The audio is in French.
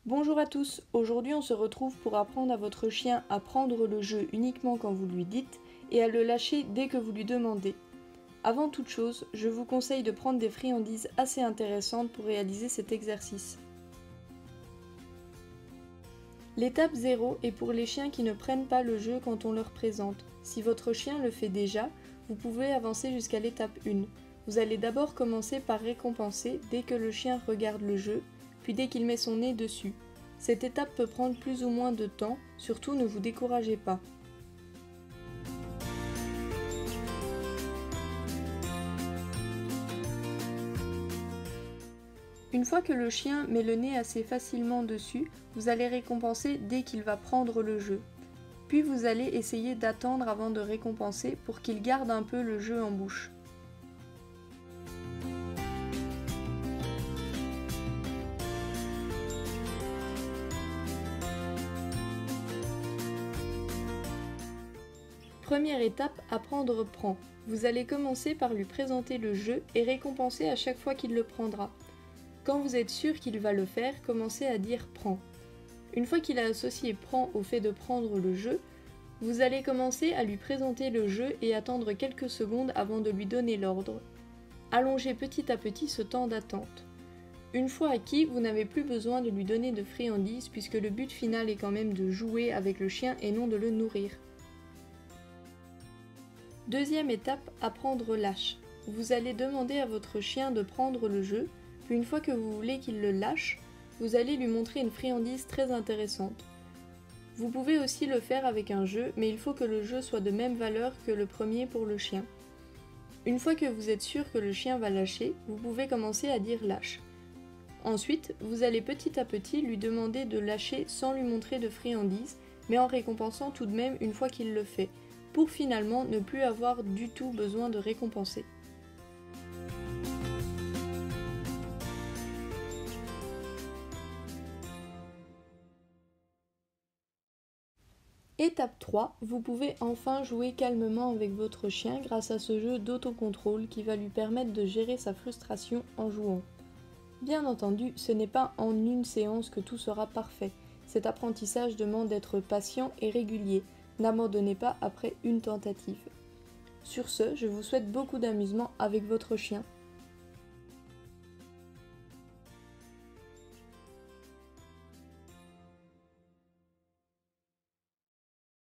Bonjour à tous, aujourd'hui on se retrouve pour apprendre à votre chien à prendre le jeu uniquement quand vous lui dites et à le lâcher dès que vous lui demandez. Avant toute chose, je vous conseille de prendre des friandises assez intéressantes pour réaliser cet exercice. L'étape 0 est pour les chiens qui ne prennent pas le jeu quand on leur présente. Si votre chien le fait déjà, vous pouvez avancer jusqu'à l'étape 1. Vous allez d'abord commencer par récompenser dès que le chien regarde le jeu, puis dès qu'il met son nez dessus. Cette étape peut prendre plus ou moins de temps, surtout ne vous découragez pas. Une fois que le chien met le nez assez facilement dessus, vous allez récompenser dès qu'il va prendre le jeu. Puis vous allez essayer d'attendre avant de récompenser pour qu'il garde un peu le jeu en bouche. Première étape, apprendre prend. Vous allez commencer par lui présenter le jeu et récompenser à chaque fois qu'il le prendra. Quand vous êtes sûr qu'il va le faire, commencez à dire prend. Une fois qu'il a associé prend au fait de prendre le jeu, vous allez commencer à lui présenter le jeu et attendre quelques secondes avant de lui donner l'ordre. Allongez petit à petit ce temps d'attente. Une fois acquis, vous n'avez plus besoin de lui donner de friandises puisque le but final est quand même de jouer avec le chien et non de le nourrir. Deuxième étape, apprendre lâche. Vous allez demander à votre chien de prendre le jeu, puis une fois que vous voulez qu'il le lâche, vous allez lui montrer une friandise très intéressante. Vous pouvez aussi le faire avec un jeu, mais il faut que le jeu soit de même valeur que le premier pour le chien. Une fois que vous êtes sûr que le chien va lâcher, vous pouvez commencer à dire lâche. Ensuite, vous allez petit à petit lui demander de lâcher sans lui montrer de friandise, mais en récompensant tout de même une fois qu'il le fait, pour finalement ne plus avoir du tout besoin de récompenser. Étape 3, vous pouvez enfin jouer calmement avec votre chien grâce à ce jeu d'autocontrôle qui va lui permettre de gérer sa frustration en jouant. Bien entendu, ce n'est pas en une séance que tout sera parfait. Cet apprentissage demande d'être patient et régulier. N'abandonnez pas après une tentative. Sur ce, je vous souhaite beaucoup d'amusement avec votre chien.